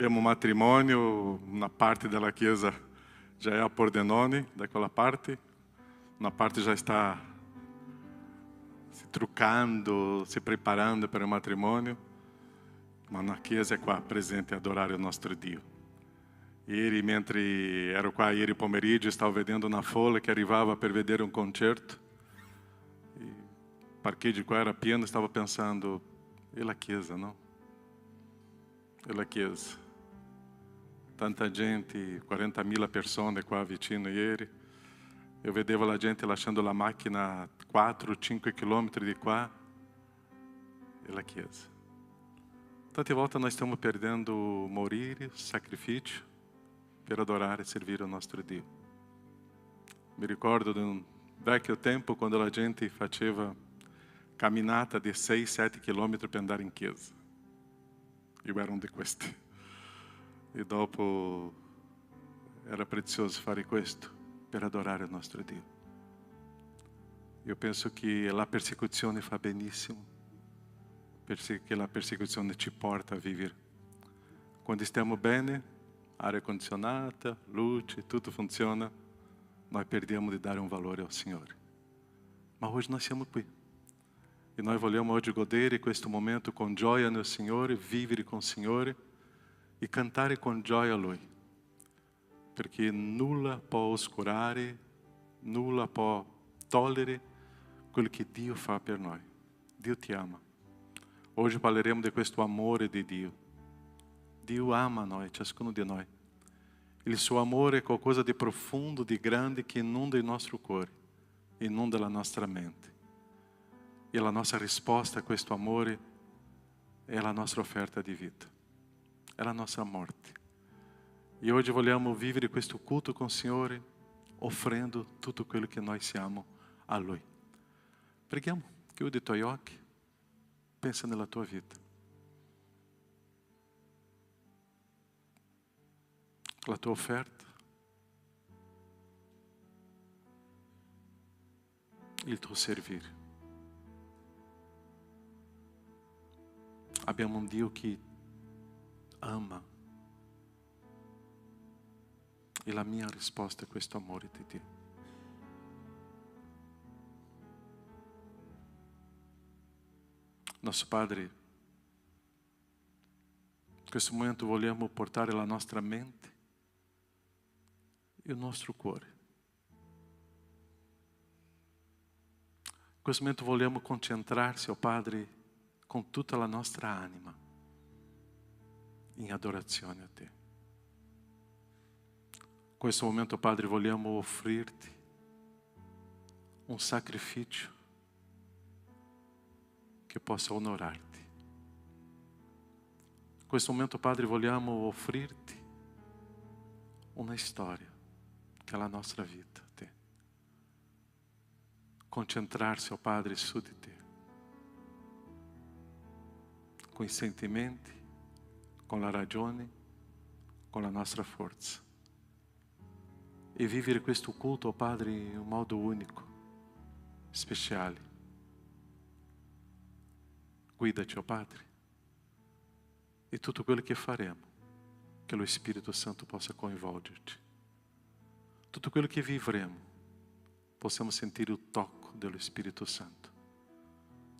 abbiamo un matrimonio, una parte della chiesa già è a Pordenone, da quella parte, una parte già sta si truccando, si preparando per il matrimonio, ma una chiesa è qua presente a adorare il nostro Dio. Ieri, mentre ero qua ieri pomeriggio, stavo vedendo una folla che arrivava per vedere un concerto. Il parcheggio qua era pieno, stavo pensando, e la chiesa, no? E la chiesa. Tanta gente, 40.000 persone qua vicino ieri. Eu vedevo la gente lasciando la macchina a 4-5 chilometri di qua. E la chiesa. Tante volte nós estamos perdendo o morire, o sacrifício, per adorare e servire o nostro Dio. Mi ricordo di un vecchio tempo quando la gente faceva camminata di 6-7 chilometri per andare in chiesa. Io ero uno di questi. E dopo era prezioso fare questo per adorare il nostro Dio. Io penso che la persecuzione fa benissimo, perché la persecuzione ci porta a vivere. Quando stiamo bene, aria condicionata, luce, tutto funziona, nós perdiamo di dare un valore ao Signore. Ma hoje nós siamo qui. E nós vogliamo oggi godere questo momento con gioia nel Signore, vivere con il Signore e cantare con gioia a Lui. Perché nulla può oscurare, nulla può togliere quello che Dio fa per noi. Dio ti ama. Oggi parleremo di questo amore di Dio. Dio ama noi, ciascuno di noi. Il suo amore è qualcosa di profondo, di grande, che inonda il nostro cuore, inonda la nostra mente. E la nostra risposta a questo amore è la nostra offerta di vita, è la nostra morte. E oggi vogliamo vivere questo culto con il Signore, offrendo tutto quello che noi siamo a Lui. Preghiamo, chiudi i tuoi occhi, pensa nella tua vita. La tua offerta, il tuo servire. Abbiamo un Dio che ama e la mia risposta è questo amore di Dio. Nosso Padre, in questo momento vogliamo portare la nostra mente e o nostro cuore. In questo momento vogliamo concentrarci, ó Padre, con tutta la nostra anima in adorazione a Te. In questo momento, Padre, vogliamo offrirti un sacrificio che possa onorarti. In questo momento, Padre, vogliamo offrirti una storia che è la nostra vita a Te. Concentrarsi, ó Padre, su di Te. Com i sentimenti, con la ragione, con la nostra forza. E vivere questo culto, ó Padre, in un modo unico, speciale. Guidaci, ó Padre, e tutto quello che faremo, che lo Spirito Santo possa coinvolgerti. Tutto quello che vivremo, possamo sentire il tocco dello Spirito Santo.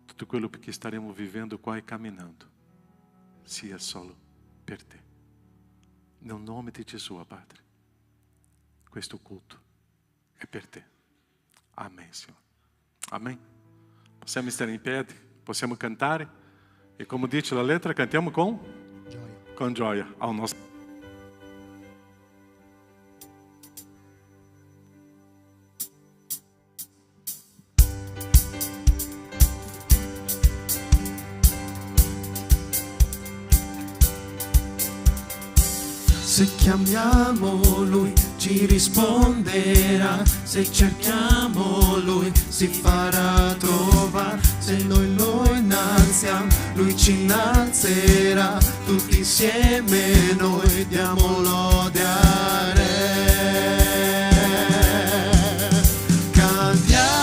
Tutto quello che staremo vivendo qua e camminando sia solo per Te. Nel nome di Gesù, Padre, questo culto è per Te. Amém, Senhor. Amém. Possiamo stare in piedi, possiamo cantare e, come dice la lettera, cantiamo con gioia. Con gioia ao nosso. Se chiamiamo Lui ci risponderà, se cerchiamo Lui si farà trovare, se noi lo innalziamo Lui ci innalzerà, tutti insieme noi diamo lode a Re. Cantiamo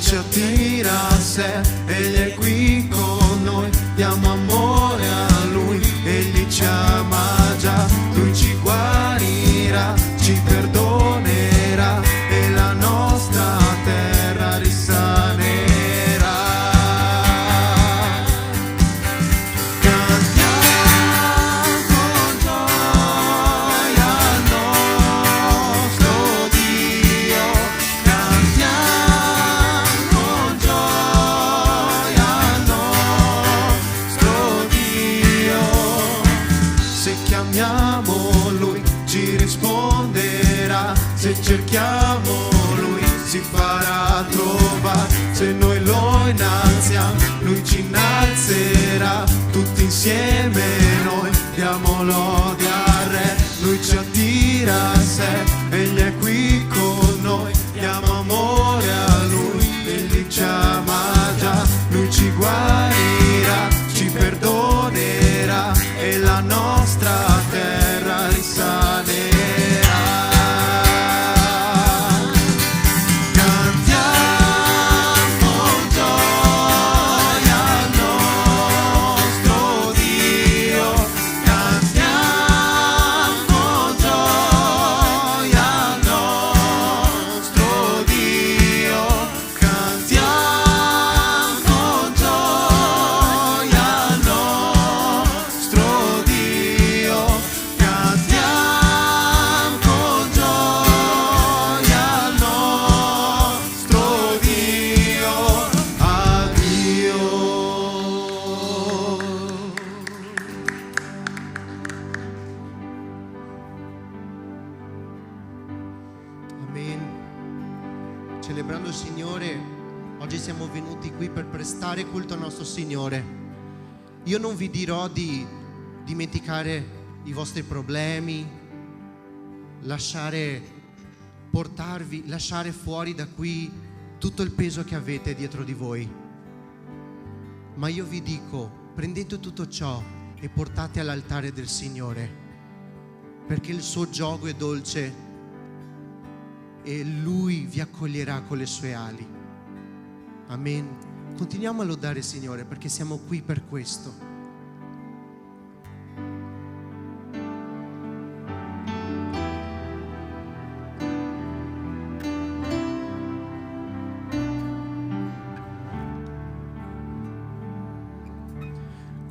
ci attira a sé, Egli è qui con noi, diamo amore a Lui, Egli ci ama già, Lui ci guarirà, ci perdonerà e la nostra terra risanerà. Se cerchiamo Lui si farà trovare, se noi lo innalziamo Lui ci innalzerà, tutti insieme noi diamo lode al Re, Lui ci attira a sé, Egli è qui con noi, diamo amore a Lui, Egli ci ama già, Lui ci guarirà, ci perdonerà e la nostra terra risanerà. Celebrando il Signore, oggi siamo venuti qui per prestare culto al nostro Signore. Io non vi dirò di dimenticare i vostri problemi, lasciare fuori da qui tutto il peso che avete dietro di voi. Ma io vi dico, prendete tutto ciò e portate all'altare del Signore, perché il suo giogo è dolce e Lui vi accoglierà con le sue ali. Amen. Continuiamo a lodare il Signore perché siamo qui per questo.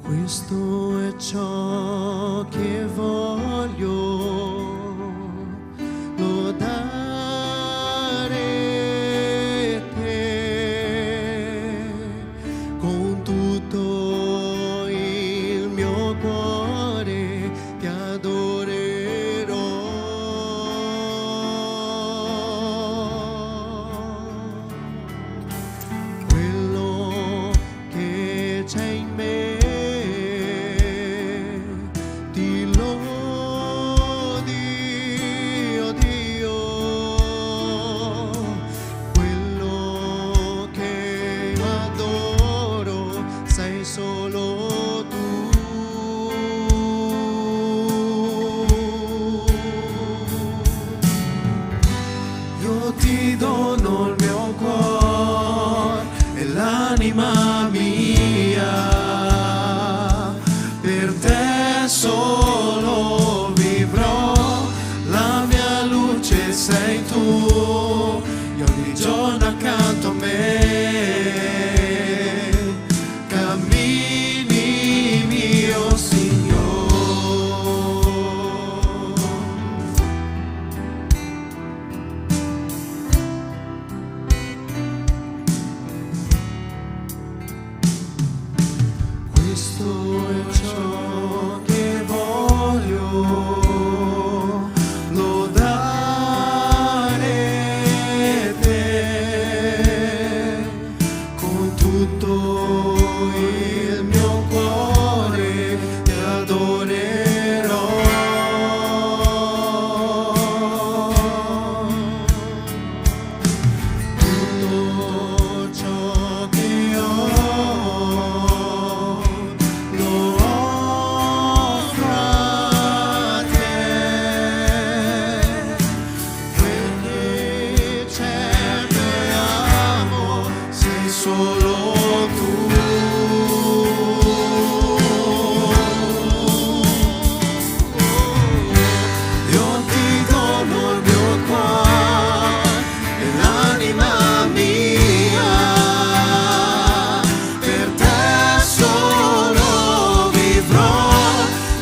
Questo è ciò che voglio, lodare te con tutto il mio cuore, ti adorerò. Quello che c'è in me ti loderò. solo tu. Io ti dono il mio cuore e l'anima mia, per te solo vivrò,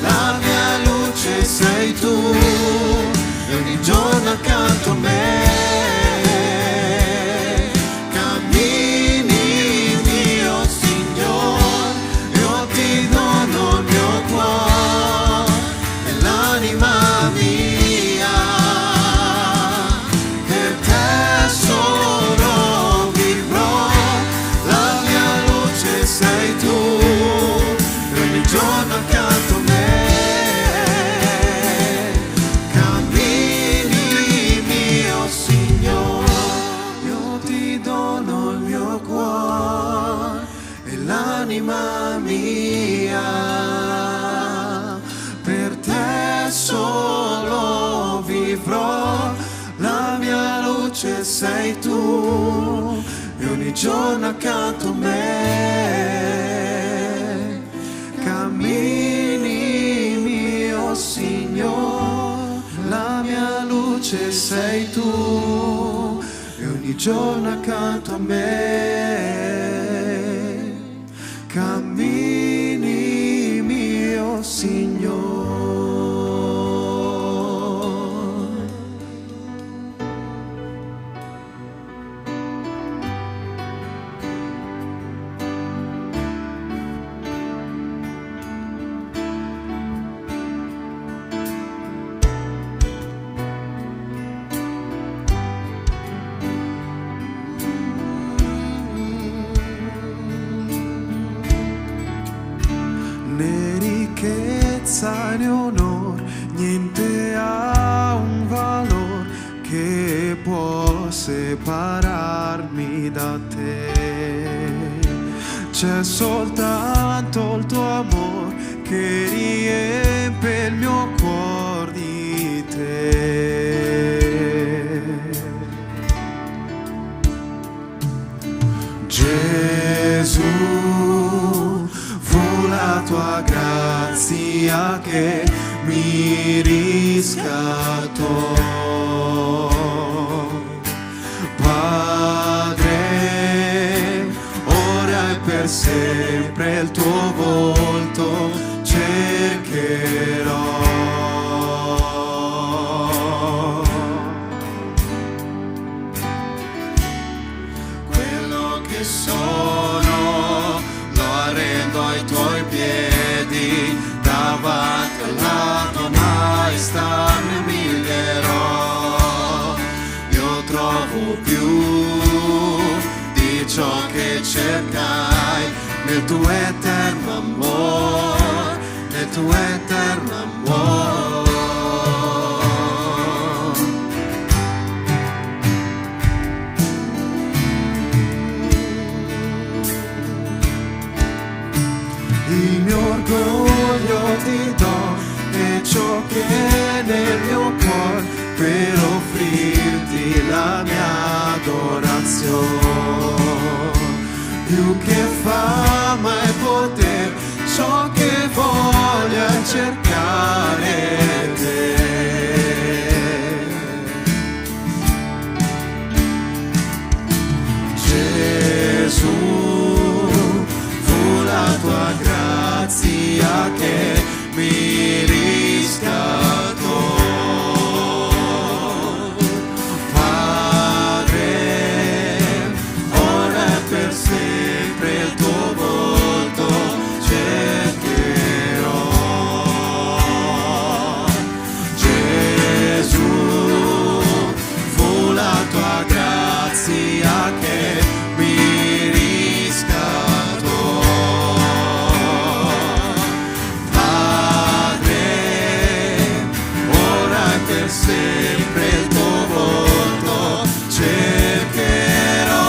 la mia luce sei tu, e ogni giorno accanto a me. L'anima mia, per te solo vivrò, la mia luce sei tu, e ogni giorno accanto a me. Cammini mio Signore, la mia luce sei tu, e ogni giorno accanto a me. Cammini mio Signore. Né ricchezza né onor, niente ha un valor che può separarmi da te. C'è soltanto il tuo amor che riempie il mio cuore di te. Gesù, la tua grazia che mi riscattò. Padre, ora e per sempre il tuo volto cercherò. Quello che sono lo arrendo ai tuoi piedi, davanti alla tua maestà mi umilierò. Io trovo più di ciò che cercai nel tuo eterno amore, nel tuo eterno amore. Il mio orgoglio ti do e ciò che è nel mio cuore per offrirti la mia adorazione. Più che fama e potere, ciò che voglio è cercare te. Gesù, la tua grazia che mi riscattò. Padre, ora e per sempre il tuo volto cercherò. Gesù, fu la tua grazia che mi riscattò. Sempre il tuo volto cercherò.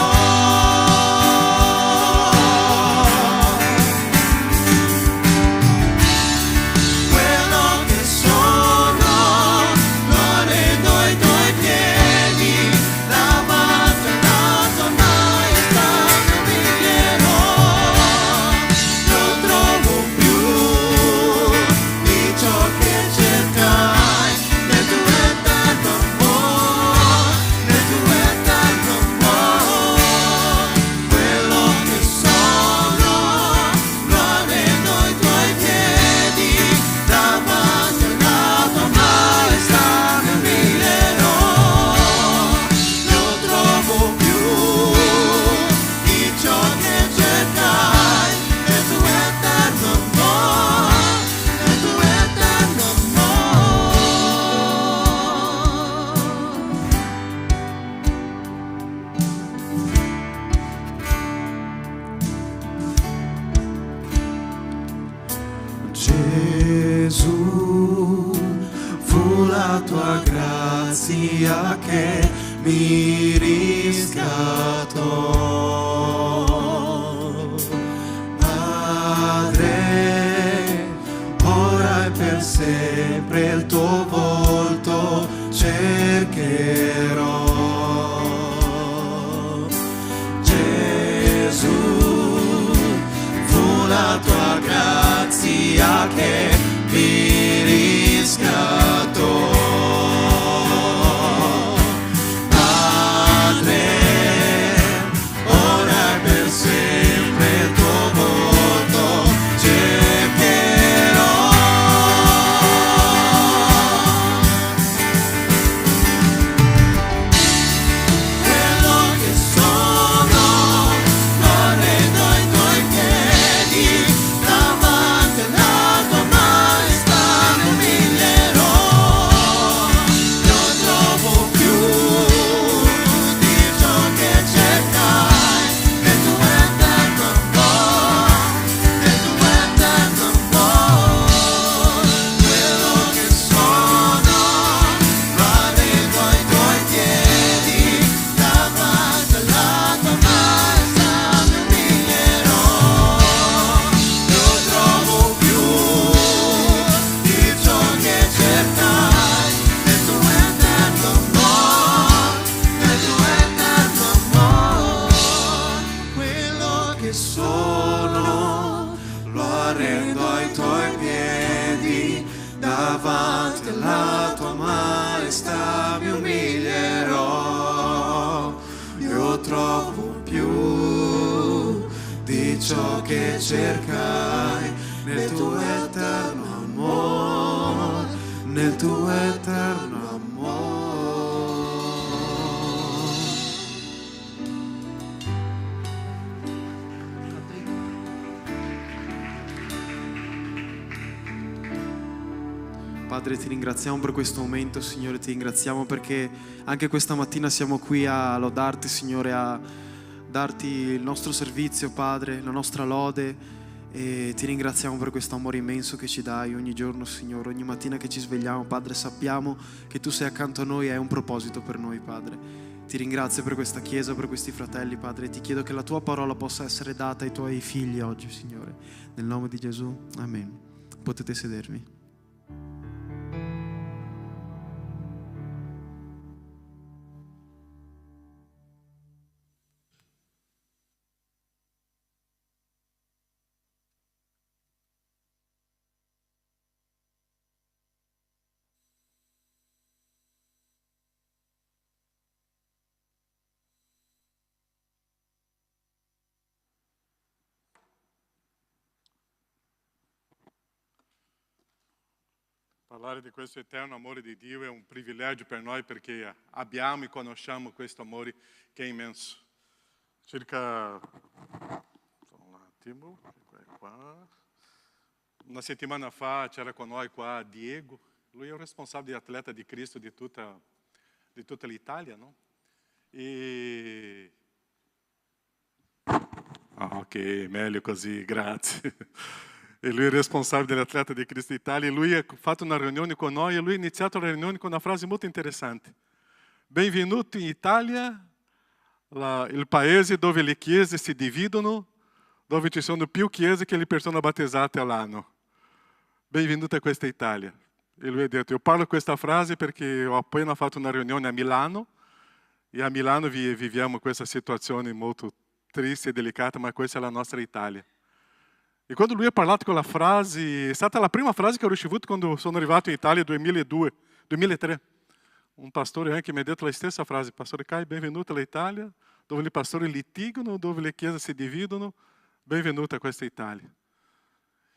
grazia che mi riscattò. Padre, ora e per sempre il tuo volto cercherò. Gesù, fu la tua grazia che mi riscattò. Padre, ora e per sempre il tuo volto cercherò. Quello che sono lo rendo ai tuoi piedi, davanti alla tua maestà mi umilierò. Non trovo più di ciò che cercai nel tuo eterno amore, nel tuo eterno amore. Quello che sono lo rendo ai tuoi piedi, davanti alla tua maestà mi umilierò. Non trovo più di ciò che cercai nel tuo eterno amore, nel tuo eterno amore. Quello che sono lo arrendo ai tuoi piedi, davanti alla tua maestà mi umilierò. Io trovo più di ciò che cercai nel tuo eterno amore, nel tuo eterno amore. Padre, ti ringraziamo per questo momento, Signore, ti ringraziamo perché anche questa mattina siamo qui a lodarti, Signore, a darti il nostro servizio, Padre, la nostra lode, e ti ringraziamo per questo amore immenso che ci dai ogni giorno, Signore, ogni mattina che ci svegliamo, Padre, sappiamo che tu sei accanto a noi e hai un proposito per noi, Padre. Ti ringrazio per questa Chiesa, per questi fratelli, Padre, e ti chiedo che la tua parola possa essere data ai tuoi figli oggi, Signore, nel nome di Gesù, amen. Potete sedervi. Parlare di questo eterno amore di Dio è un privilegio per noi perché abbiamo e conosciamo questo amore che è immenso. Circa un attimo, qua. Una settimana fa c'era con noi qua Diego. Lui è il responsabile di atleta di Cristo di tutta l'Italia, no? E... ok, meglio così, grazie. E lui è responsabile dell'atleta di Cristo Italia. E lui ha fatto una riunione con noi e lui ha iniziato la riunione con una frase molto interessante. Benvenuto in Italia, il paese dove le chiese si dividono, dove ci sono più chiese che le persone battezzate all'anno. Benvenuto a questa Italia. E lui ha detto, io parlo questa frase perché ho appena fatto una riunione a Milano e a Milano viviamo questa situazione molto triste e delicata, ma questa è la nostra Italia. E quando lui ha parlato quella frase, è stata la prima frase che ho ricevuto quando sono arrivato in Italia nel 2003. Un pastore anche mi ha detto la stessa frase, Pastore Kai, benvenuto all'Italia, dove i pastori litigano, dove le chiese si dividono, benvenuto a questa Italia.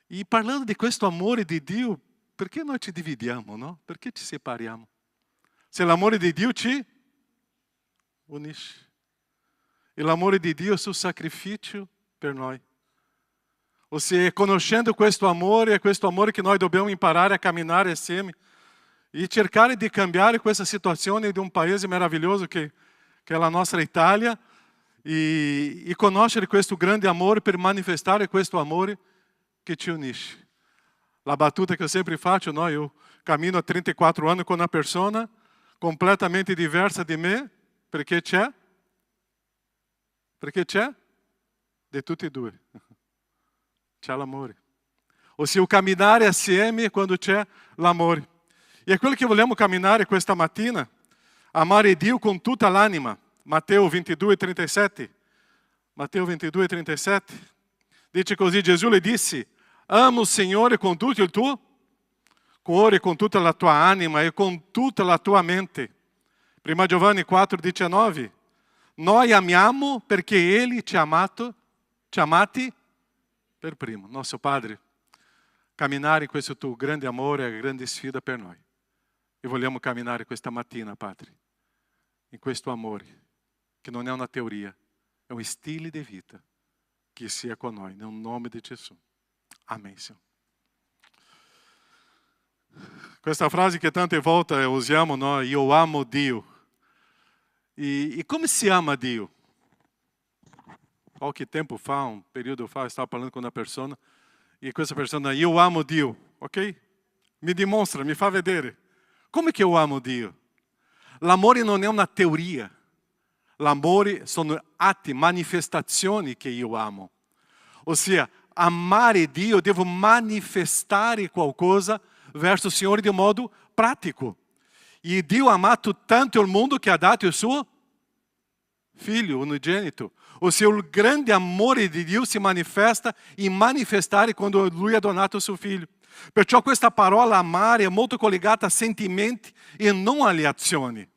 E parlando di questo amore di Dio, perché noi ci dividiamo, no? Perché ci separiamo? Se l'amore di Dio ci unisce. E l'amore di Dio è il suo sacrificio per noi. Ossia, conoscendo questo amore, è questo amore che noi dobbiamo imparare a camminare assieme e cercare di cambiare questa situazione di un paese meraviglioso che è la nostra Italia e conoscere questo grande amore per manifestare questo amore che ci unisce. La battuta che eu sempre faccio, no? Eu cammino há 34 anos com uma pessoa, completamente diversa di me, perché c'è di tutti e due. C'è l'amore. Ossia, o camminare assieme quando c'è l'amore. E è quello che vogliamo camminare questa mattina. Amare Dio con tutta l'anima. Matteo 22:37. Matteo 22:37. Dice così, Gesù le disse, ama il Signore con tutto il tuo cuore, con tutta la tua anima e con tutta la tua mente. 1 Giovanni 4:19. Noi amiamo perché Ele ci ha amati per primo. Nosso Padre, camminare in questo tuo grande amore è una grande sfida per noi. E vogliamo camminare questa mattina, Padre, in questo amore, che non è una teoria, è un stile di vita che sia con noi, nel nome di Gesù. Amém, Senhor. Questa frase che tante volte usiamo noi, io amo Dio. E come si ama Dio? Qualche tempo fa, um período fa, eu estava falando com uma pessoa e questa persona, io amo Dio, ok? Mi dimostra, mi fa vedere. Come che eu amo Dio? L'amore non è una teoria. L'amore sono atti, manifestazioni che io amo. Ossia, amare Dio, devo manifestare qualcosa verso il Signore di modo pratico. E Dio ha amato tanto il mondo che ha dato il suo Figlio unigenito. Ossia, il grande amore di Dio si manifesta in manifestare quando Lui ha donato il suo Figlio. Perciò questa parola amare è molto collegata a sentimenti e non alle azioni.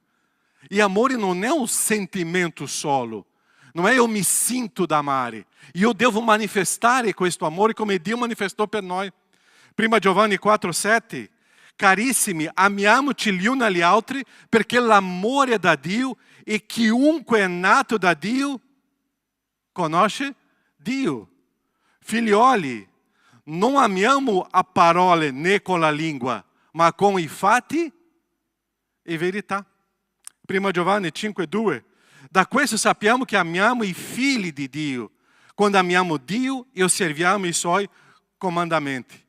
E amore non è un sentimento solo. Non è io mi sinto da amare. Io devo manifestare questo amore come Dio manifestou per noi. 1 Giovanni 4:7. Carissimi, amiamoci gli uni agli altri perché l'amore è da Dio e chiunque è nato da Dio conosce Dio. Figlioli, non amiamo a parole né con la lingua, ma con i fatti e verità. 1 Giovanni 5:2. Da questo sappiamo che amiamo i figli di Dio, quando amiamo Dio e osserviamo i suoi comandamenti.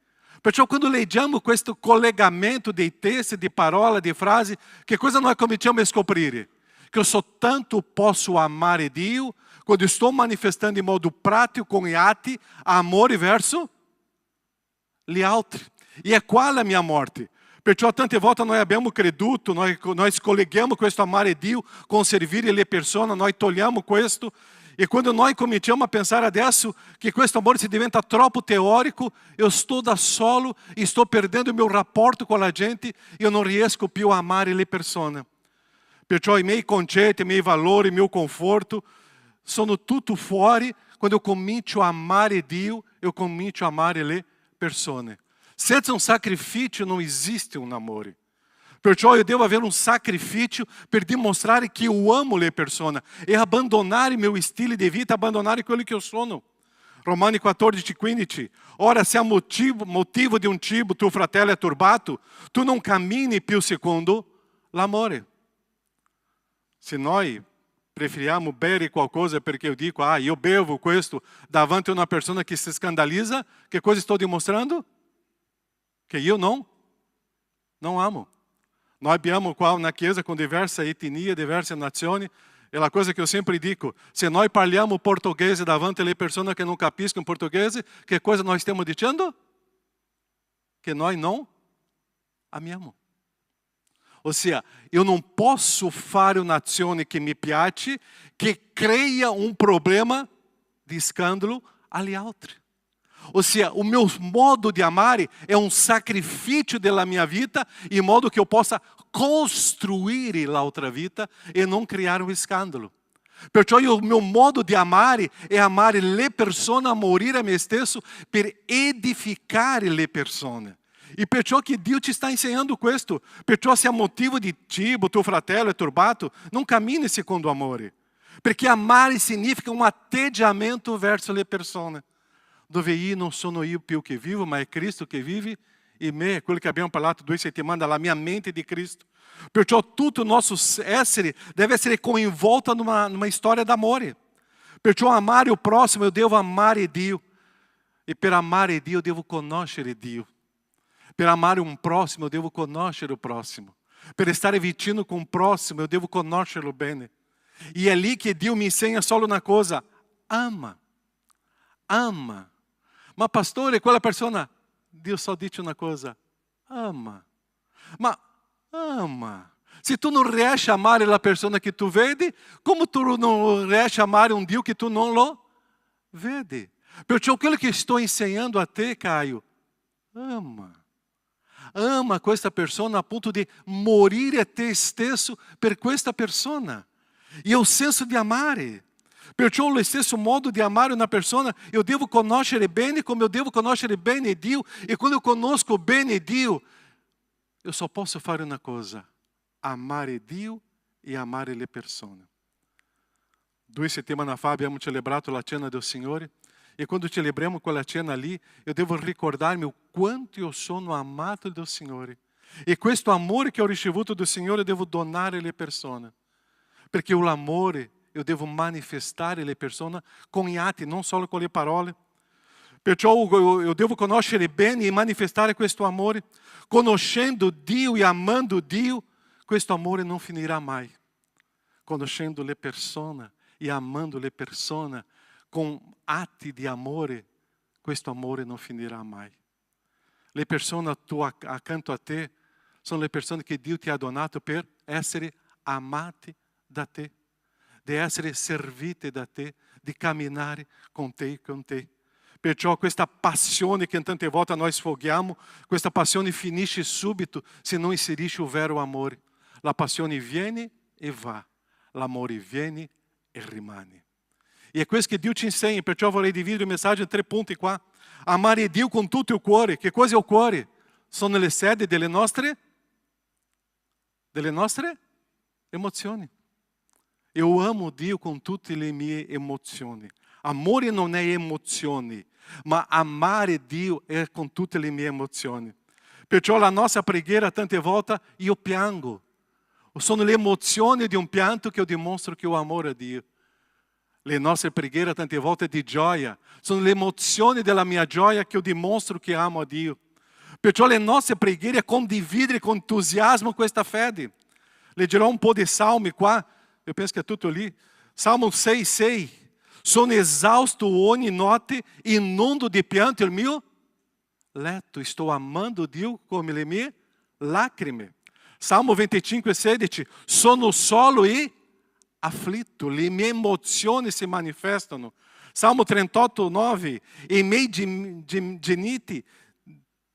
Perciò quando leggiamo questo collegamento dei testi, di parole, di frasi, che cosa noi cominciamo a scoprire? Che io soltanto posso amare Dio quando estou manifestando in modo pratico, con gli atti, amore verso gli altri. E è qua la mia morte. Perciò tante volte noi abbiamo creduto, noi scolleghiamo questo amare Dio con servire le persone, noi togliamo questo. E quando noi cominciamo a pensare adesso che questo amore si diventa troppo teorico, io sto da solo e sto perdendo il mio rapporto con la gente, io non riesco più a amare le persone. Perciò i miei concetti, i miei valori, il mio conforto sono tutto fuori quando eu comincio a amare Dio, eu comincio a amare le persone. Senza un sacrificio non esiste un amore. Perciò io devo avere un sacrificio per dimostrare che io amo le persone e abbandonare il mio stile di vita, abbandonare quello che io sono. Romani 14:15. Ora, se a motivo di un cibo tuo fratello è turbato, tu non cammini più secondo l'amore. Se noi preferiamo bere qualcosa perché eu dico, io bevo questo davanti a una persona che si scandalizza, che cosa sto dimostrando? Che io non amo. Noi abbiamo qua una chiesa con diverse etnie, diverse nazioni, e la cosa che eu sempre dico, se noi parliamo portoghese davanti alle persone che non capiscono portoghese, che cosa noi stiamo dicendo? Che noi non amiamo. Ossia, eu non posso fare un'azione che mi piace, che crea un problema di scandalo agli altri. Ossia, o meu modo de amare é um sacrifício della mia vita, in modo che eu possa costruire l'altra vita e non creare un scandalo. Perciò il mio modo di amare è amare le persone, a morire a me stesso per edificare le persone. E perciò che Dio ci sta insegnando questo. Perciò se a motivo di cibo, tuo fratello è turbato, non cammini secondo amore. Perché amare significa un atteggiamento verso le persone. Dove io non sono io più che vivo, ma è Cristo che vive in me. È quello che abbiamo parlato 2 settimane, la mia mente di Cristo. Perciò tutto il nostro essere deve essere coinvolto numa storia d'amore. Perciò amare o próximo, eu devo amare Dio. E per amare Dio, eu devo conoscere Dio. Per amare un próximo, eu devo conoscere o próximo. per stare vicino con il prossimo, io devo conoscerlo bene. E è lì che Dio mi insegna solo una cosa: ama. Ama. Ma pastore, quella persona, Dio só dice una cosa: ama. Ma ama. Se tu non riesci a amare la persona che tu vedi, come tu non riesci a amare un Dio che tu non lo vedi? Perciò quello che sto insegnando a te, Caio, ama. Ama questa persona a ponto di morire a te stesso per questa persona. E é o senso di amare. Perciò lo stesso modo di amare una persona, io devo conoscere bene come io devo conoscere bene Dio. E quando eu conosco bene Dio, io só posso fare una cosa: amare Dio e amare le persone. 2 settimane fa abbiamo celebrato la cena del Signore. E quando celebriamo quella cena lì, io devo ricordarmi o quanto io sono amato del Signore. E questo amore che ho ricevuto del Signore devo donare alle persone. Perché l'amore io devo manifestare le persone con gli atti, non solo con le parole. Perciò io devo conoscere bene e manifestare questo amore. Conoscendo Dio e amando Dio, questo amore non finirà mai. Conoscendo le persone e amando le persone com atti di amore, questo amore non finirà mai. Le persone accanto a te sono le persone che Dio ti ha donato per essere amate da te, di essere servite da te, di camminare con te. Perciò questa passione che tante volte noi sfoghiamo, questa passione finisce subito se non inserisce il vero amore. La passione viene e va, l'amore viene e rimane. E è questo che Dio ci insegna, perciò vorrei dividere il messaggio in 3 punti qua. Amare Dio con tutto il cuore. Che cosa è il cuore? Sono le sedi delle nostre emozioni. Io amo Dio con tutte le mie emozioni. Amore non è emozioni, ma amare Dio è con tutte le mie emozioni. Perciò la nostra preghiera tante volte io piango. Sono le emozioni di un pianto che io dimostro che io amore a Dio. Le nostre preghiere tante volte di gioia, sono le emozioni della mia gioia che io dimostro che amo a Dio. Perciò le nostre preghiere è condividere con entusiasmo questa fede. Leggerò un po' di salmi qua, io penso che è tutto lì. Salmo 6,6. Sono esausto ogni notte, inundo di pianto il mio letto. Sto amando Dio come le mie lacrime. Salmo 25,16. Sono solo e afflitto, le mie emozioni si manifestano. Salmo 38,9. I miei gemiti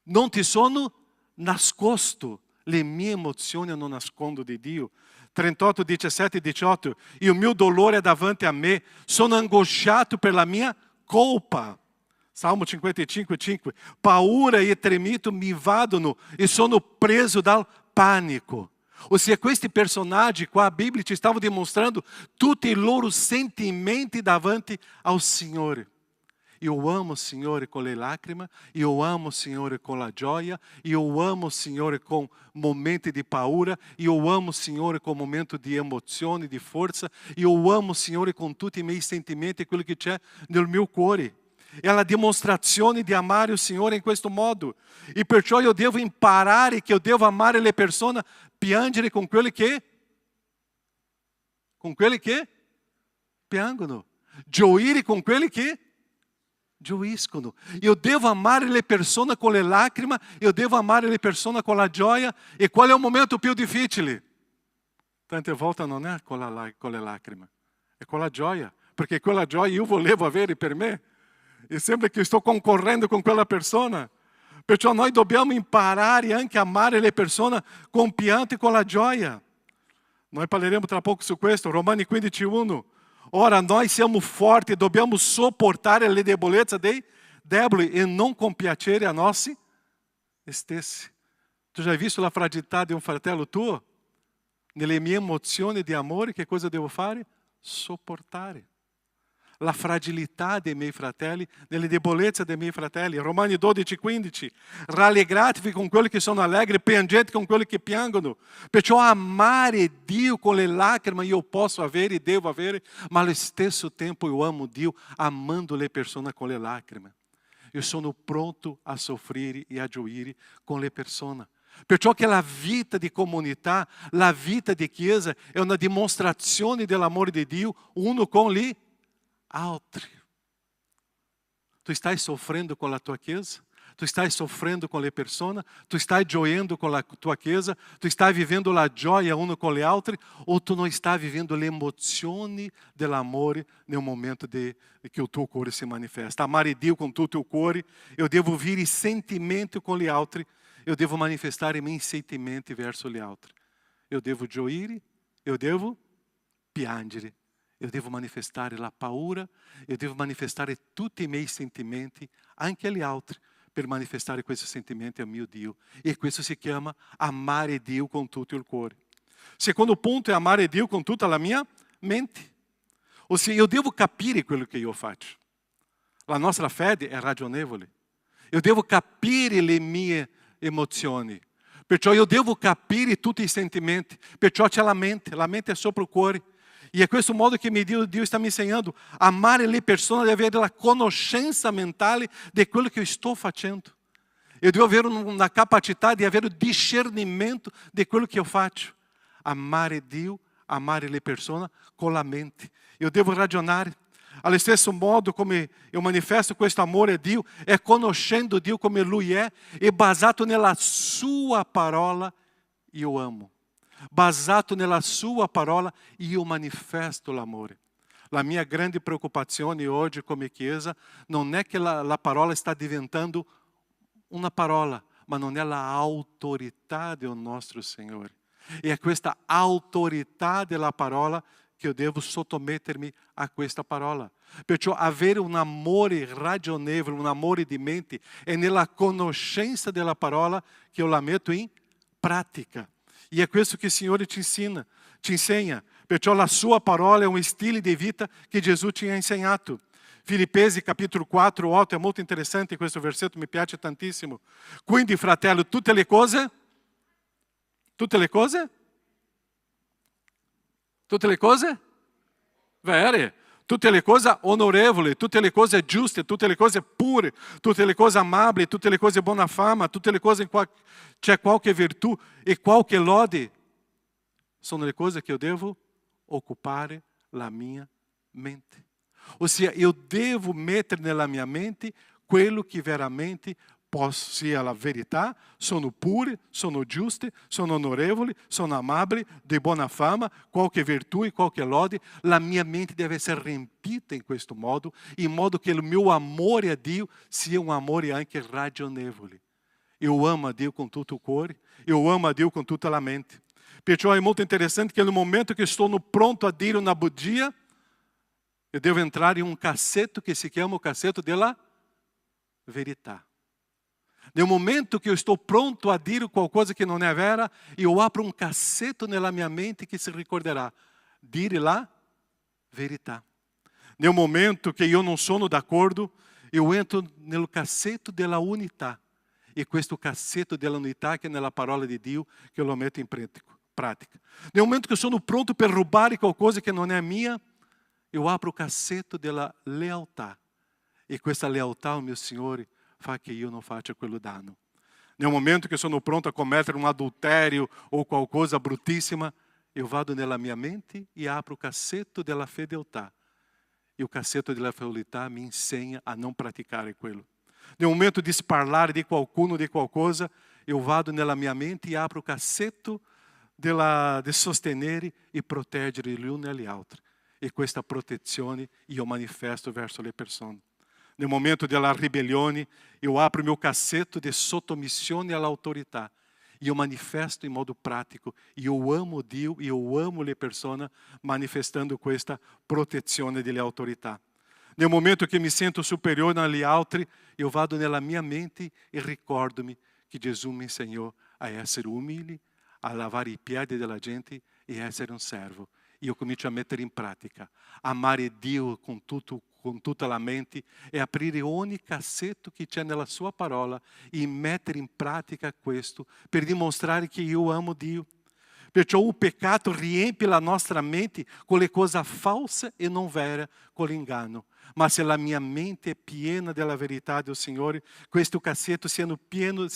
non ti sono nascosto, le mie emozioni non nascondo di Dio. 38, 17 e 18. Il mio dolore è davanti a me, sono angosciato per la mia colpa. Salmo 55,5. Paura e tremito mi invadono e sono preso dal panico. Ou seja, questi personaggi qua, a Bíblia ci stava dimostrando tutti i loro sentimenti davanti ao Signore. Eu amo o Signore com le lacrime, eu amo o Signore com la gioia, eu amo o Signore com momenti di paura, eu amo o Signore com momento di emozione, di forza, eu amo o Signore com tutti i miei sentimenti e quello che c'è nel mio cuore. È la dimostrazione di amare il Signore in questo modo. E perciò io devo imparare che io devo amare le persone, piangere con quelli che piangono, gioire con quelli che gioiscono. Io devo amare le persone con le lacrime, io devo amare le persone con la gioia. E qual è il momento più difficile? Tante volte non è con le lacrime, è con la gioia, perché quella gioia io volevo avere per me. E sembra che sto concorrendo con quella persona. Perciò noi dobbiamo imparare anche a amare le persone con pianto e con la gioia. Noi parleremo tra poco su questo. Romani 15,1. Ora noi siamo forti, dobbiamo sopportare le debolezze dei deboli e non compiacere a noi stessi. Tu já hai visto la fragilità di un fratello tuo? Nelle mie emozioni di amore, che cosa devo fare? Sopportare. La fragilità dei miei fratelli, nelle debolezze dei miei fratelli. Romani 12,15. Rallegratevi con quelli che sono allegri, piangete con quelli che piangono. Perciò amare Dio con le lacrime io posso avere e devo avere, ma allo stesso tempo io amo Dio amando le persone con le lacrime. Io sono pronto a soffrire e a gioire con le persone. Perciò che la vita di comunità, la vita di chiesa è una dimostrazione dell'amore di Dio uno con gli altri. Tu stai soffrendo con la tua chiesa? Tu stai soffrendo con le persone? Tu stai gioendo con la tua chiesa? Tu stai vivendo la gioia uno con gli altri? O tu non stai vivendo le emozioni dell'amore nel momento che il tuo cuore si manifesta? Amare Dio con tutto il cuore, io devo vivere i sentimenti con gli altri, io devo manifestare i miei sentimenti verso gli altri. Io devo gioire, io devo piangere, io devo manifestare la paura, io devo manifestare tutti i miei sentimenti anche agli altri, per manifestare questi sentimenti al mio Dio. E questo si chiama amare Dio con tutto il cuore. Secondo punto è amare Dio con tutta la mia mente. Ossia, io devo capire quello che io faccio. La nostra fede è ragionevole. Io devo capire le mie emozioni. Perciò io devo capire tutti i sentimenti. Perciò c'è la mente è sopra il cuore. E è questo modo che Dio sta mi insegnando. Amare le persone deve avere la conoscenza mentale di quello che io sto facendo. Io devo avere una capacità di avere discernimento di quello che io faccio. Amare Dio, amare le persone con la mente. Io devo ragionare. Allo stesso modo come io manifesto questo amore a Dio, è conoscendo Dio come Lui è e basato nella sua parola, io amo. Basato nella sua parola, io manifesto l'amore. La mia grande preoccupazione oggi come Chiesa non è che la parola sta diventando una parola, ma non è l'autorità del nostro Signore. E è questa autorità della parola che io devo sottomettermi a questa parola. Perciò avere un amore ragionevole, un amore di mente, è nella conoscenza della parola che io la metto in pratica. E è questo che il Signore ti insegna. Perciò la sua parola è un stile di vita che Gesù ti ha insegnato. Filippesi capitolo 4, 8, è molto interessante questo versetto, mi piace tantissimo. Quindi, fratello, tutte le cose vere, tutte le cose onorevoli, tutte le cose giuste, tutte le cose pure, tutte le cose amabili, tutte le cose buona fama, tutte le cose in cui c'è qualche virtù e qualche lode, sono le cose che io devo occupare la mia mente. Ossia, io devo mettere nella mia mente quello che veramente sia la verità, sono pure, sono giuste, sono onorevoli, sono amabili, di buona fama, qualche virtù e qualche lode. La mia mente deve essere riempita in modo che il mio amore a Dio sia un amore anche ragionevole. Eu amo a Dio com todo o cuore, eu amo a Dio com tutta la mente. Perciò è molto interessante che no momento che sono pronto a dire una bugia, eu devo entrar em um cassetto que se chama o cassetto della verità. Nel momento que eu estou pronto a dire qualcosa que não é vera, eu apro um cassetto nella mia mente que se ricorderà. Dire la verità. Nel momento que eu não sono d'accordo, eu entro nel cassetto della unità. E questo cassetto della unità che è nella parola di Dio, che eu lo metto in pratica. Nel momento que eu sono pronto per rubare qualcosa che non è mia, eu apro o cassetto della lealtà. E questa lealtà ao meu Signore fa che io non faccia quello danno. Nel momento che sono pronto a commettere un adultério ou qualcosa bruttissima, eu vado nella mia mente e apro o cassetto della fedeltà. E o cassetto della fedeltà mi insegna a não praticare quello. Nel momento di parlare di qualcuno, di qualcosa, eu vado nella mia mente e apro o cassetto di sostenere e proteggere gli uni agli altri. E questa protezione io manifesto verso le persone. Nel momento della ribellione, eu apro o meu cassetto di sottomissione all'autorità. E eu manifesto in modo pratico. E eu amo Dio e eu amo le persone manifestando questa protezione delle autorità. Nel momento che mi sento superiore agli altri, eu vado nella mia mente e ricordo-me che Gesù mi insegnò a essere umile, a lavare i piedi della gente e essere un servo. E eu comincio a mettere in pratica. Amare Dio com tutta la mente e aprire ogni cassetto che c'è nella sua parola e mettere in pratica questo per dimostrare che io amo Dio. Perciò o peccato riempie la nostra mente con le cose false e non vere, con l'inganno. Ma se la mia mente è piena della verità del Signore, questo cassetto saranno pieno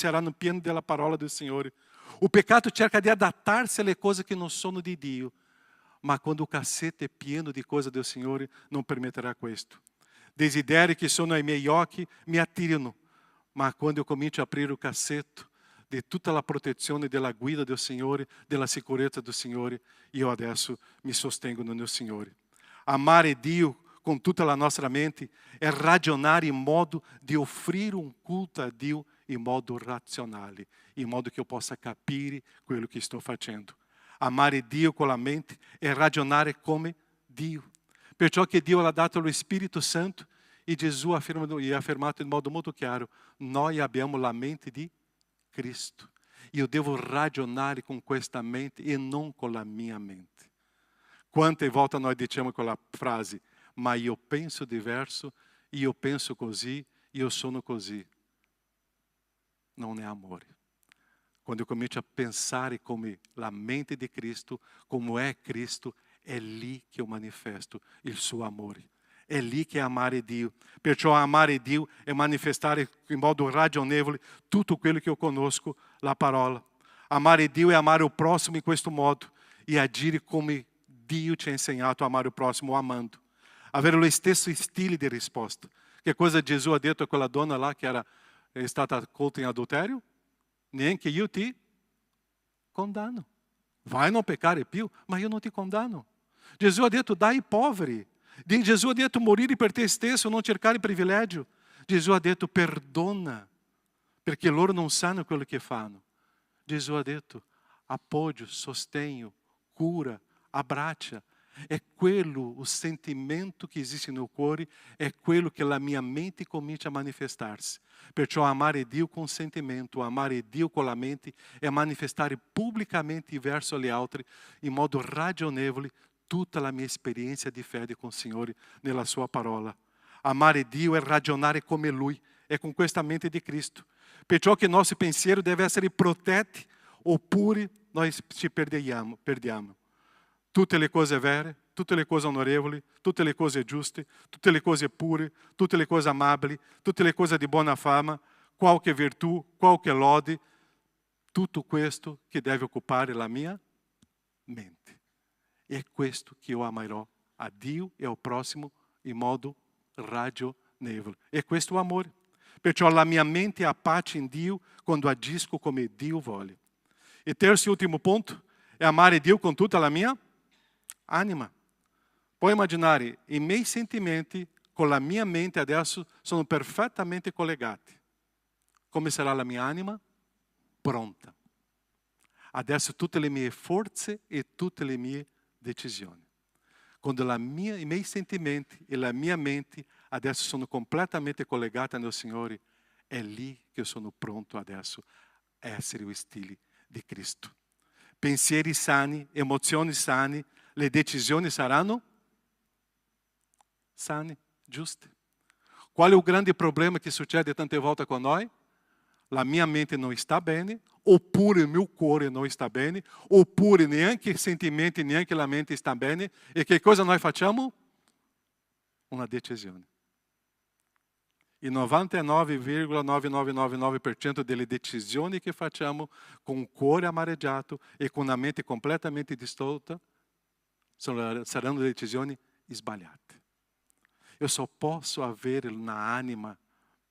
della parola del Signore. O pecado cerca di adattarsi alle cose che non sono di Dio, ma quando o cassetto è pieno di cose del Signore, non permetterà questo. Desideri che sono ai miei occhi mi attirano, ma quando eu comincio a aprire o cassetto di tutta la protezione della guida del Signore, della sicurezza del Signore, io adesso mi sostengo nel Signore. Amare Dio com tutta la nostra mente é ragionare in modo di offrire un culto a Dio in modo razionale, in modo che io possa capire quello che sto facendo. Amare Dio con la mente è ragionare come Dio. Perciò che Dio ha dato lo Spirito Santo e Gesù ha affermato in modo molto chiaro, noi abbiamo la mente di Cristo. Io devo ragionare con questa mente e non con la mia mente. Quante volte noi diciamo quella frase, ma io penso diverso, io penso così, io sono così. Non è amore. Quando eu comincio a pensare come la mente di Cristo, como é Cristo, è lì che io manifesto il suo amore. È lì che è amare Dio. Perciò amare Dio è manifestare in modo ragionevole tutto quello che io conosco, la parola. Amare Dio è amare o próximo in questo modo e agire come Dio ci ha insegnato a amare o próximo amando. Avere lo stesso stile di risposta. Che cosa Gesù ha detto a quella donna là che era stata colta in adulterio? Neanche io ti condanno. Vai non peccare più, ma io non ti condanno. Gesù ha detto dai ai poveri. Gesù ha detto morire per te stesso, non cercare privilegio. Gesù ha detto perdona, perché loro non sanno quello che fanno. Gesù ha detto appoggio, sostegno, cura, abbraccia. È quello o sentimento che esiste nel cuore, è quello che la mia mente comincia a manifestarsi. Perciò amare Dio con sentimento, amare Dio con la mente è manifestare pubblicamente verso gli altri in modo ragionevole tutta la mia esperienza di fede con il Signore nella sua parola. Amare Dio è ragionare come Lui, è con questa mente di Cristo. Perciò che il nostro pensiero deve essere protetti, oppure noi ci perdiamo. Tutte le cose vere, tutte le cose onorevoli, tutte le cose giuste, tutte le cose pure, tutte le cose amabili, tutte le cose di buona fama, qualche virtù, qualche lode, tutto questo che deve occupare la mia mente. È questo che io amerò a Dio e al prossimo in modo ragionevole. È questo amore. Perciò la mia mente ha pace in Dio quando agisco come Dio vuole. E terzo e ultimo punto è amare Dio con tutta la mia anima. Puoi immaginare, i miei sentimenti con la mia mente adesso sono perfettamente collegati. Come sarà la mia anima? Pronta. Adesso tutte le mie forze e tutte le mie decisioni. Quando i miei sentimenti e la mia mente adesso sono completamente collegati nel Signore, è lì che io sono pronto adesso a essere o stile di Cristo. Pensieri sani, emozioni sane, le decisioni saranno sane, giuste. Qual è il grande problema che succede tante volte con noi? La mia mente non sta bene, oppure il mio cuore non sta bene, oppure neanche i sentimenti, neanche la mente sta bene. E che cosa noi facciamo? Una decisione. Il 99,9999% delle decisioni che facciamo con il cuore amareggiato e con la mente completamente distorta saranno decisioni sbagliate. Io só posso avere un'anima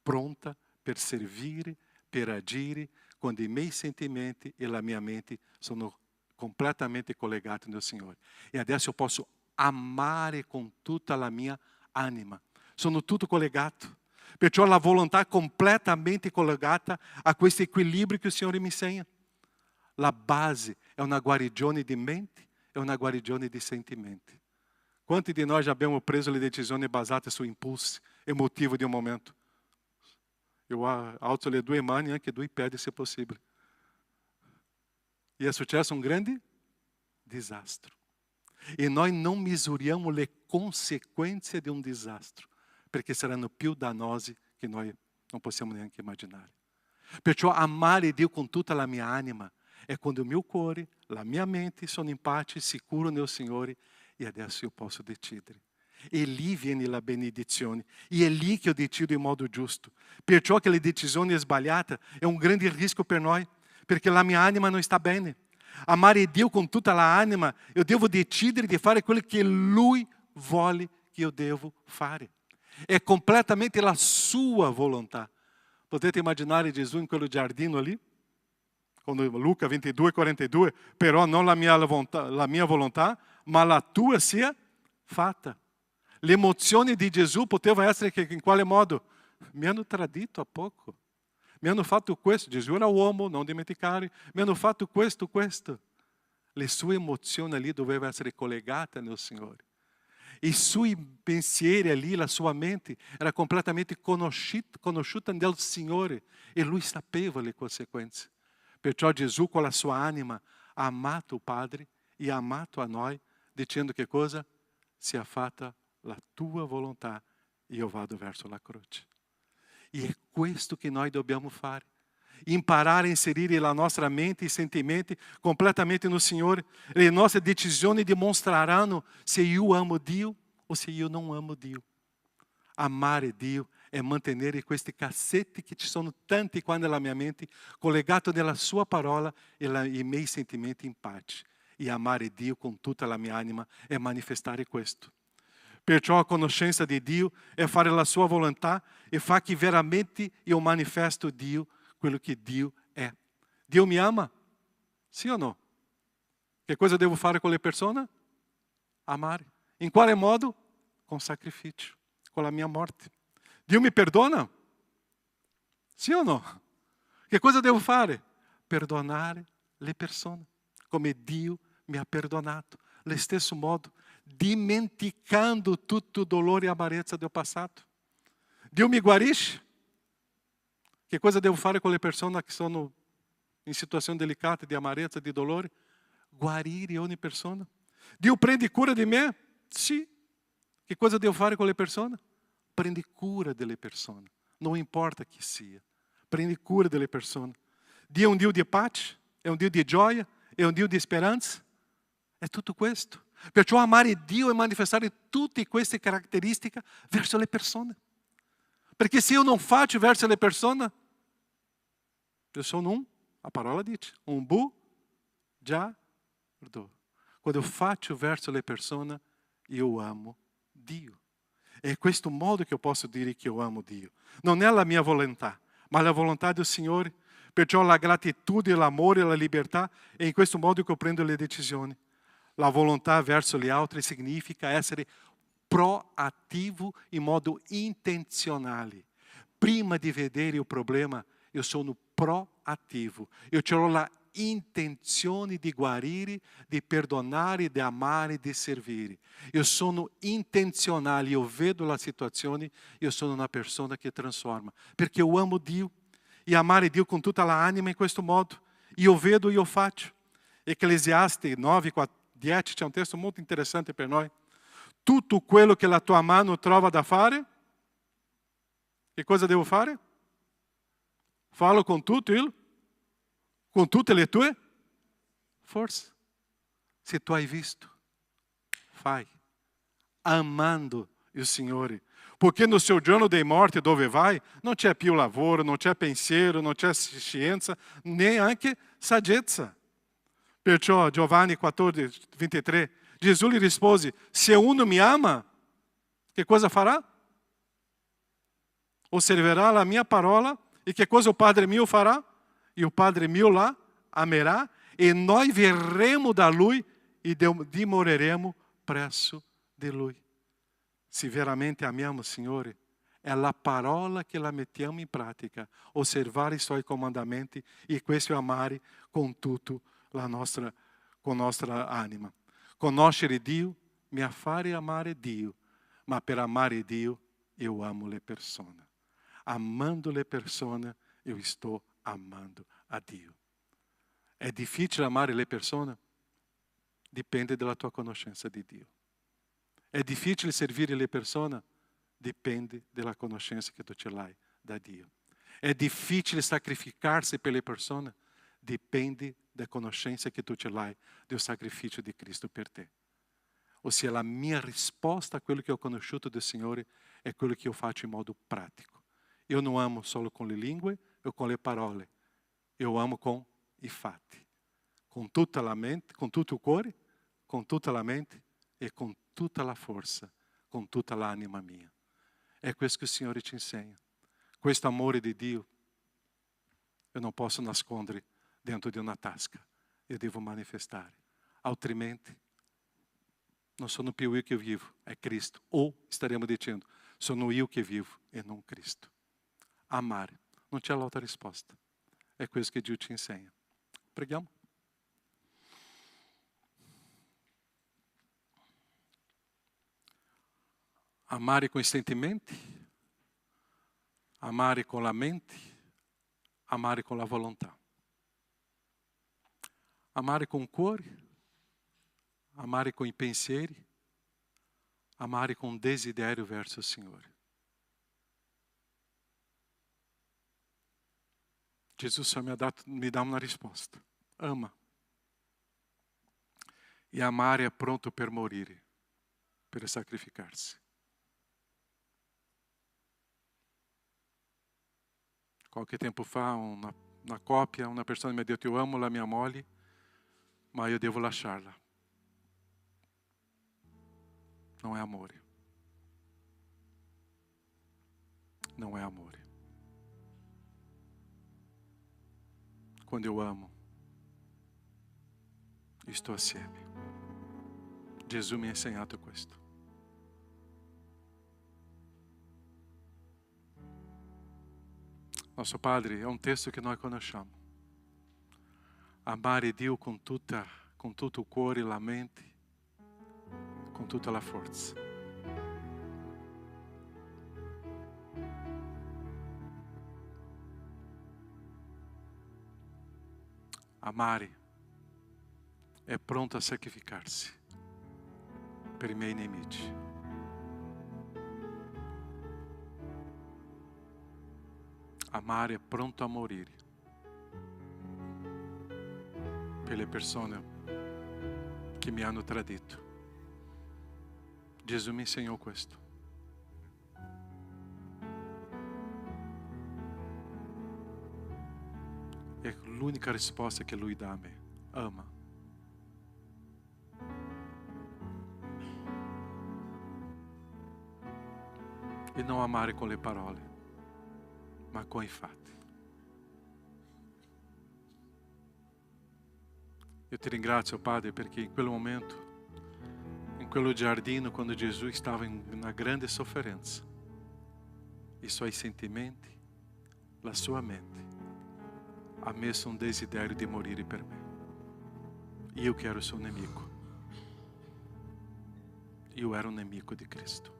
pronta per servire, per agire, quando i miei sentimenti e la mia mente sono completamente collegati nel Signore. E adesso io posso amare con tutta la mia anima. Sono tutto collegato. Perciò la volontà completamente collegata a questo equilibrio che il Signore mi insegna. La base è una guarigione di mente e una guarigione di sentimenti. Quanti di noi já abbiamo preso le decisioni basate su impulsi emotivi di un momento? Eu alzo le due mani e anche due piedi se possibile. E è successo un grande disastro. E noi non misuriamo le conseguenze di un disastro, perché saranno più dannose che noi non possiamo neanche immaginare. Perciò amare Dio con tutta la mia anima è quando il mio cuore, la mia mente sono in pace, sicuro nel Signore, e adesso io posso decidere. E lì viene la benedizione. E è lì che io decido in modo giusto. Perciò che le decisioni sbagliate è un grande rischio per noi. perché la mia anima non sta bene. Amare Dio con tutta la anima, io devo decidere di fare quello che Lui vuole che io devo fare. È completamente la sua volontà. Potete immaginare Gesù in quello giardino lì? Quando Luca 22:42, però non la mia volontà, ma la tua sia fatta. L'emozione di Gesù poteva essere che in quale modo? Mi hanno tradito há poco. Mi hanno fatto questo. Gesù era uomo, non dimenticare. Mi hanno fatto questo. Le sue emozioni lì dovevano essere collegate nel Signore. I suoi pensieri lì, la sua mente, era completamente conosciuta nel Signore. E Lui sapeva le conseguenze. Perciò Gesù con la sua anima ha amato il Padre e ha amato a noi, dicendo che cosa? Sia fatta la tua volontà e io vado verso la croce. E è questo che noi dobbiamo fare. Imparare a inserire la nostra mente e sentimenti completamente no Signore. Le nostre decisioni dimostreranno se io amo Dio ou se io non amo Dio. Amare Dio è mantenere questi cassetti che ci sono tanti qua nella mia mente, collegato nella sua parola e i miei sentimenti in pace. E amare Dio con tutta la mia anima è manifestare questo. Perciò a conoscenza di Dio è fare la sua volontà e fa che veramente io manifesto Dio, quello che Dio è. Dio mi ama? Sì o no? Che cosa devo fare con le persone? Amare. In quale modo? Com sacrifício, com a minha morte. Dio mi perdona? Sì o no? Che cosa devo fare? Perdonare le persone, come Dio mi ha perdonato. Allo stesso modo, dimenticando tutto il dolore e amarezza del passato. Dio mi guarisce? Che cosa devo fare con le persone che sono in situazioni delicate di amarezza, di dolore? Guarire ogni persona. Dio prende cura di me? Sì. Che cosa devo fare con le persone? Prende cura delle persone. Non importa chi sia. Prende cura delle persone. Dio è un Dio di pace? È un Dio di gioia? È un Dio di speranza? È tutto questo. Perciò amare Dio è manifestare tutte queste caratteristiche verso le persone. Perché se io non faccio verso le persone, io sono a parola dice, bugiardo. Quando eu faccio verso le persone, io amo Dio. È questo modo che io posso dire che io amo Dio. Non è la mia volontà, ma la volontà del Signore. Perciò la gratitudine, l'amore e la libertà è in questo modo che io prendo le decisioni. La volontà verso gli altri significa essere proattivo in modo intenzionale. Prima di vedere il problema, io sono proattivo. Io ho la intenzione di guarire, di perdonare, di amare, di servire. Io sono intenzionale, io vedo la situazione, io sono una persona che trasforma. Perché io amo Dio. E amare Dio con tutta la anima in questo modo. Io vedo e io faccio. Eclesiastes 9:10 c'è un testo molto interessante per noi. Tutto quello che la tua mano trova da fare, che cosa devo fare? Fallo con com tutte le tue forze. Se tu hai visto, fai, amando il Signore. Perché no seu giorno dei morti dove vai, non c'è più lavoro, non c'è pensiero, non c'è scienza, neanche saggezza. Perciò Giovanni 14:23, Gesù gli rispose, se uno mi ama, che cosa farà? Osserverà la mia parola e che cosa o Padre mio farà? E o Padre mio la amerà e noi verremo da Lui e dimoreremo presso di Lui. Se veramente amiamo il Signore, è la parola che la mettiamo in pratica, osservare i Suoi comandamenti e questo amare con tutto con nostra anima. Conoscere Dio mi fare amare Dio, ma per amare Dio io amo le persone. Amando le persone, io sto amando a Dio. È difficile amare le persone? Dipende dalla tua conoscenza di Dio. È difficile servire le persone? Dipende dalla conoscenza che tu ce l'hai da Dio. È difficile sacrificarsi per le persone? Dipende da conoscenza che tu ce l'hai del sacrificio di Cristo per te. Ossia, la mia risposta a quello che ho conosciuto del Signore è quello che io faccio in modo pratico. Io non amo solo con le lingue o con le parole. Io amo com fatti, con tutta la mente, con tutto il cuore, con tutta la mente e con tutta la forza, con tutta l'anima mia. È questo che il Signore ci insegna. Questo amore di Dio io non posso nascondere dentro di una tasca, io devo manifestare, altrimenti non sono più io che vivo, è Cristo. Ou staremo dicendo, sono io che vivo e non Cristo. Amare, non c'è l'altra risposta. È questo che Dio ci insegna. Preghiamo. Amare com i sentimenti, amare com la mente, amare com la volontà. Amare com o cuore, amare com i pensieri, amare com desiderio verso il Signore. Gesù só mi dà una risposta. Ama. E amare è pronto per morire, per sacrificarsi. Qualche tempo fa, una coppia, una persona mi ha detto, io amo la mia moglie, ma io devo lasciarla. Non è amore. Non è amore. Quando eu amo, estou assieme. Gesù mi ha insegnato questo. Nosso Padre è un testo che noi conosciamo. Amare Dio con tutto il cuore, la mente, con tutta la forza. Amare è pronto a sacrificarsi per i miei nemici. Amare è pronto a morire per le persone che mi hanno tradito. Gesù mi insegnò questo. È l'unica risposta che Lui dà a me. Ama. E non amare con le parole, ma com i fatti. Eu te ringrazio, Padre, perché in quel momento, in quello giardino, quando Gesù stava in una grande sofferenza, i suoi sentimenti, la sua mente, ha messo un desiderio di morire per me. Io che ero il suo nemico. Io ero un nemico di Cristo.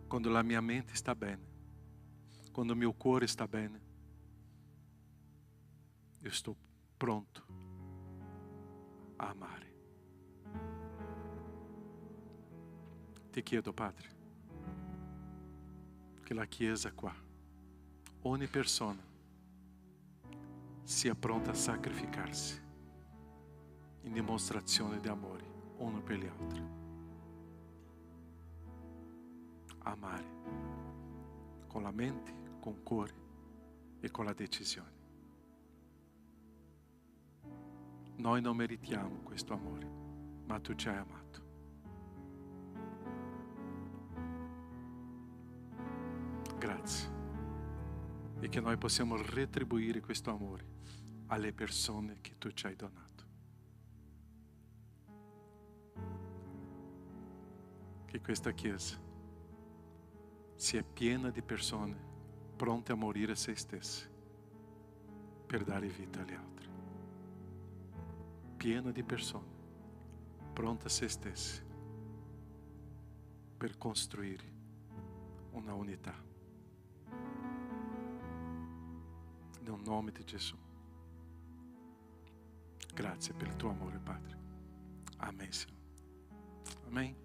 Quando la mia mente sta bene, quando il mio cuore sta bene, io sto pronto a amare. Ti chiedo, Padre, che la Chiesa qua, ogni persona, sia pronta a sacrificarsi in dimostrazione di amore uno per gli altri. Amare con la mente, con il cuore e con la decisione. Noi non meritiamo questo amore, ma tu ci hai amato. Grazie. E che noi possiamo retribuire questo amore alle persone che tu ci hai donato. Che questa Chiesa sia piena di persone pronte a morire a se stesse per dare vita agli altri. Piena di persone pronte a se stesse per costruire una unità. Nel nome di Gesù. Grazie per il tuo amore, Padre. Amen, Signore. Amen.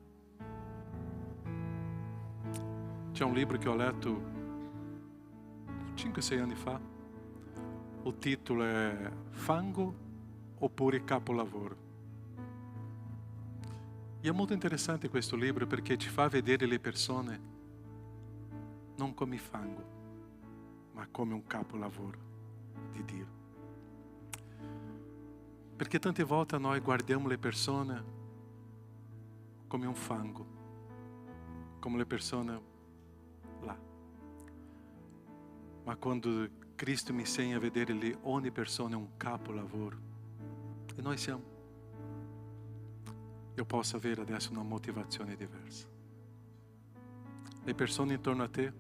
C'è un libro che ho letto 5-6 anni fa. Il titolo è Fango oppure Capolavoro. E è molto interessante questo libro perché ci fa vedere le persone non come fango, ma come un capolavoro di Dio. Perché tante volte noi guardiamo le persone come un fango, come le persone là. Ma quando Cristo mi insegna a vedere lì ogni persona è un capolavoro, e noi siamo, io posso avere adesso una motivazione diversa. Le persone intorno a te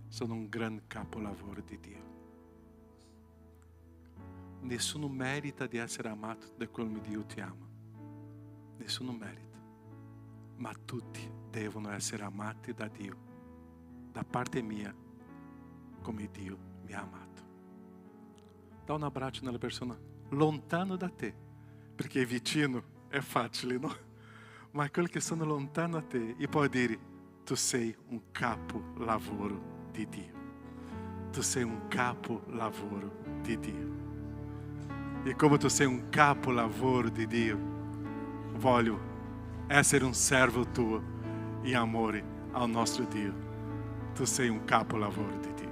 sono un gran capolavoro di Dio. Nessuno merita di essere amato da come Dio ti ama. Nessuno merita. Ma tutti devono essere amati da Dio, da parte mia, come Dio mi ha amato. Dá un abbraccio nella persona lontano da te, perché vicino è facile, no? Ma quelli che sono lontano da te, e puoi dire: tu sei un capolavoro di Dio. Tu sei un capolavoro di Dio. E come tu sei un capolavoro di Dio, voglio essere un servo tuo in amore al nostro Dio. Tu sei un capolavoro di Dio.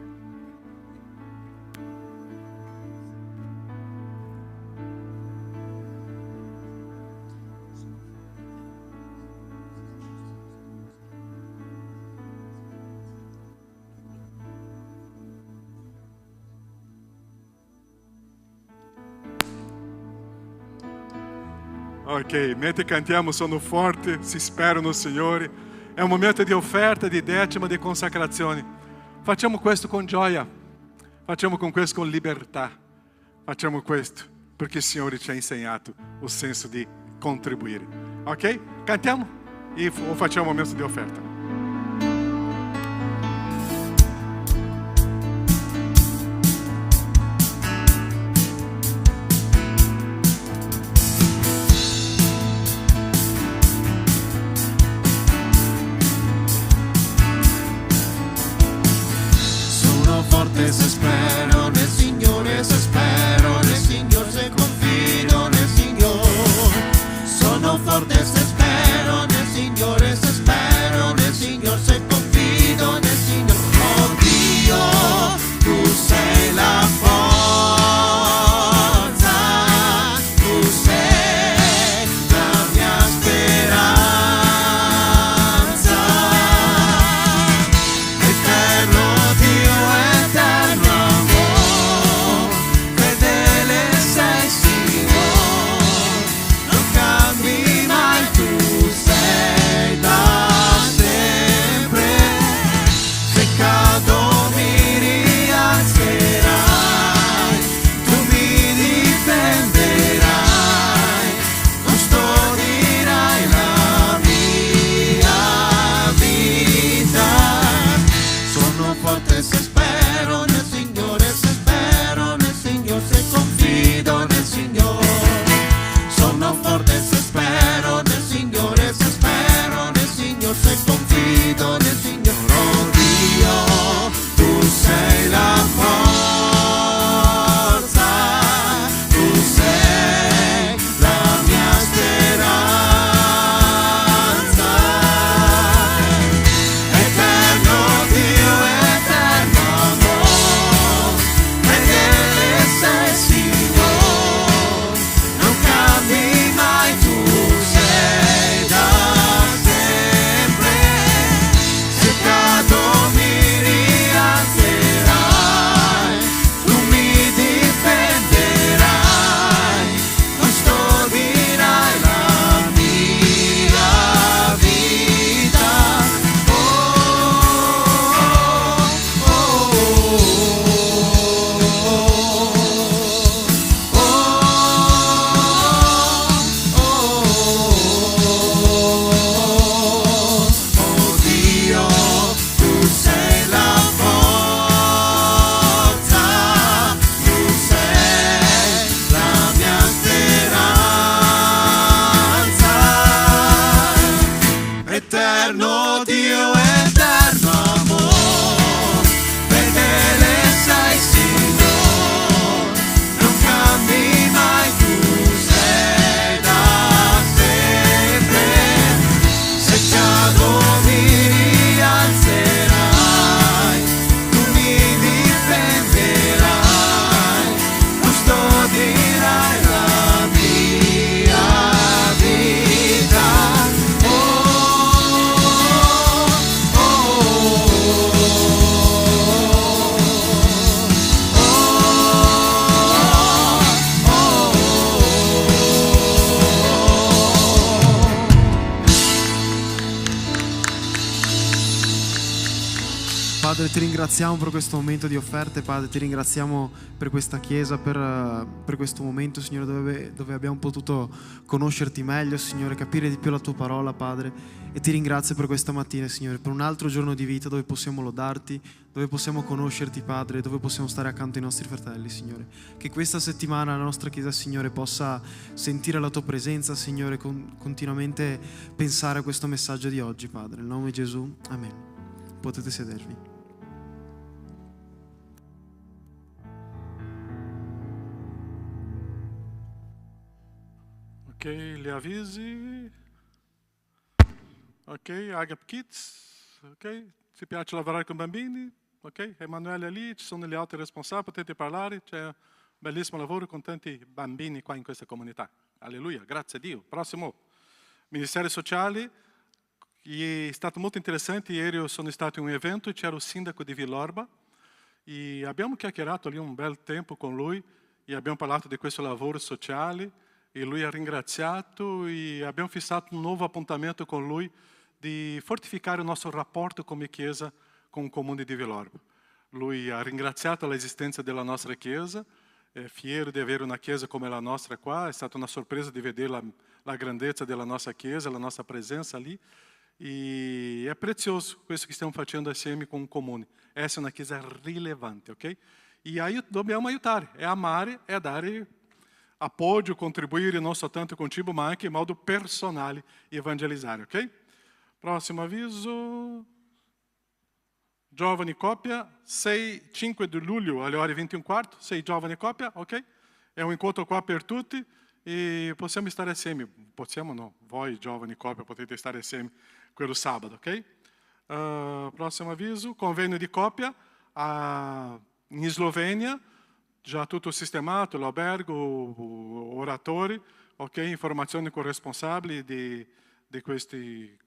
Ok, mentre cantiamo Sono Forte, si spera no Signore, è un momento di offerta, di decima, di consacrazione. Facciamo questo con gioia, facciamo con questo con libertà, facciamo questo perché il Signore ci ha insegnato il senso di contribuire. Ok? Cantiamo e facciamo un momento di offerta. Se spero nel Signore, se spero nel Signore, se confido nel Signore. Sono forte se spero nel Signore, se spero nel Signore, se confido nel Signore. Oh Dio, tu sei la forza, tu sei la mia speranza. Eterno Dio, eterno amor, fedele sei Signore, non cambi mai, tu sei da sempre. Se cado mi rialzerai, tu mi difenderai, custodirai la mia vita. Sono forte se spero nel Signore, se spero nel Signore, se confido nel Signore. Sono forte se spero nel Signore, se spero nel Signore, se confido nel Signore. Oh Dio, tu sei la forza, tu sei la mia speranza. Eterno Dio, eterno amor, fedele sei Signore, non cambi mai, tu sei da sempre. Se cado mi rialzerai, tu mi difenderai, custodirai la mia vita. Oh, oh, oh Dio, tu sei la forza, tu sei la mia speranza. Eterno Dio, eterno amor, fedele sei Signore, non cambi mai, tu sei da sempre. Se cado mi rialzerai, tu mi Padre, ti ringraziamo per questo momento di offerte, Padre, ti ringraziamo per questa chiesa, per questo momento, Signore, dove abbiamo potuto conoscerti meglio, Signore, capire di più la tua parola, Padre, e ti ringrazio per questa mattina, Signore, per un altro giorno di vita dove possiamo lodarti, dove possiamo conoscerti, Padre, dove possiamo stare accanto ai nostri fratelli, Signore. Che questa settimana la nostra chiesa, Signore, possa sentire la tua presenza, Signore, continuamente pensare a questo messaggio di oggi, Padre. Nel nome di Gesù, amen. Potete sedervi. Ok, gli avvisi. Ok, Agape Kids. Ok, ti piace lavorare con bambini? Ok, Emanuele è lì, ci sono gli altri responsabili, potete parlare. C'è un bellissimo lavoro con tanti bambini qua in questa comunità. Alleluia, grazie a Dio. Prossimo, Ministeri Sociali. È stato molto interessante, ieri io sono stato in un evento e c'era il sindaco di Villorba e abbiamo chiacchierato lì un bel tempo con lui e abbiamo parlato di questo lavoro sociale e lui ha ringraziato e abbiamo fissato un nuovo appuntamento con lui di fortificare il nostro rapporto come Chiesa con il Comune di Villorba. Lui ha ringraziato l'esistenza della nostra Chiesa, è fiero di avere una Chiesa come la nostra qua, è stata una sorpresa di vedere la grandezza della nostra Chiesa, la nostra presenza lì. E è prezioso questo che stiamo facendo assieme con il comune. Essa è una chiesa rilevante, ok? E aí dobbiamo aiutare, è amare, è dare appoggio, contribuire non soltanto con cibo, ma anche in modo personale evangelizzare, ok? Prossimo avviso. Giovani Coppia, 5 di luglio alle ore 21:15, 6 Giovani Coppia, ok? È un incontro qua per tutti e possiamo stare assieme. Possiamo no, voi Giovani Coppia potete stare assieme quello sabato, ok? Prossimo avviso, convegno di coppia in Slovenia, già tutto sistemato, l'albergo, oratori, ok? Informazioni con responsabili di queste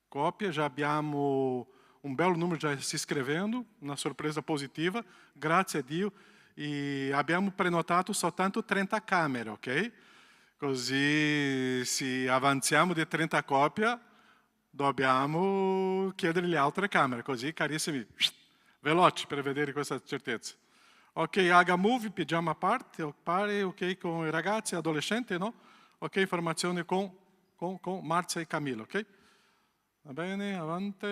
coppie, già abbiamo un bel numero già si iscrivendo, una sorpresa positiva, grazie a Dio, e abbiamo prenotato soltanto 30 camere, ok? Così se avanziamo di 30 coppie, dobbiamo chiedere le altre camere, così carissimi, veloci per vedere questa certezza. Ok, H-Move, pigiama a parte, pare, ok, con i ragazzi, adolescenti, no? Ok, formazione con Marzia e Camillo, ok? Va bene, avanti,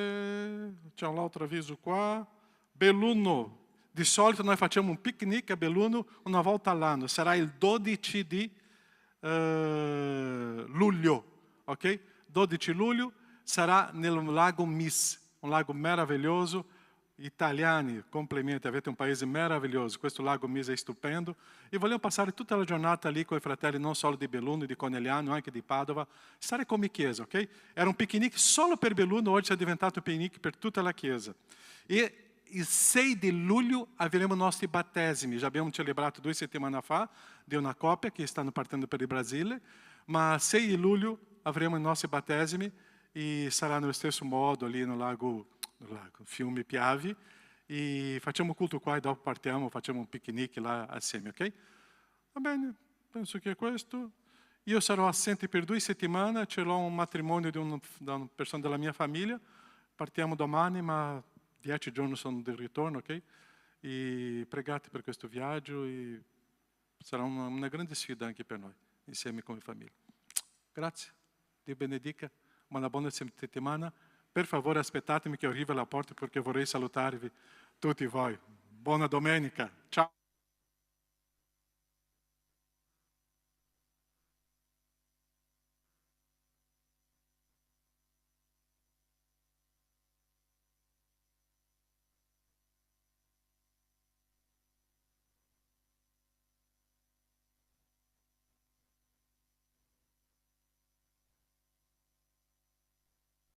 c'è un altro avviso qua. Belluno, di solito noi facciamo un picnic a Belluno una volta all'anno, sarà il 12 di luglio, ok? 12 luglio. Sarà nel lago Mis, un lago meraviglioso. Italiani, complimenti, avete un paese meraviglioso. Questo lago Mis è stupendo. E vogliamo passare tutta la giornata lì con i fratelli, non solo di Belluno, di Conegliano, anche di Padova. Stare come chiesa, ok? Era un picnic solo per Belluno, oggi è diventato un picnic per tutta la chiesa. E il 6 di luglio avremo i nostri battesimi. Já abbiamo celebrato 2 settimane fa di una coppia che stanno partendo per il Brasile, ma il 6 di luglio avremo i nostri battesimi e sarà nello stesso modo lì no lago Fiume Piave e facciamo culto qua e dopo partiamo, facciamo un picnic là assieme, ok? Va bene, penso che è questo. Io sarò assente per 2 settimane, ce l'ho un matrimonio di una persona della mia famiglia, partiamo domani, ma 10 giorni sono di ritorno, ok? E pregate per questo viaggio e sarà una grande sfida anche per noi, insieme come famiglia. Grazie, Dio benedica. Una buona settimana. Per favore aspettatemi che arrivi alla porta perché vorrei salutarvi tutti voi. Buona domenica. Ciao.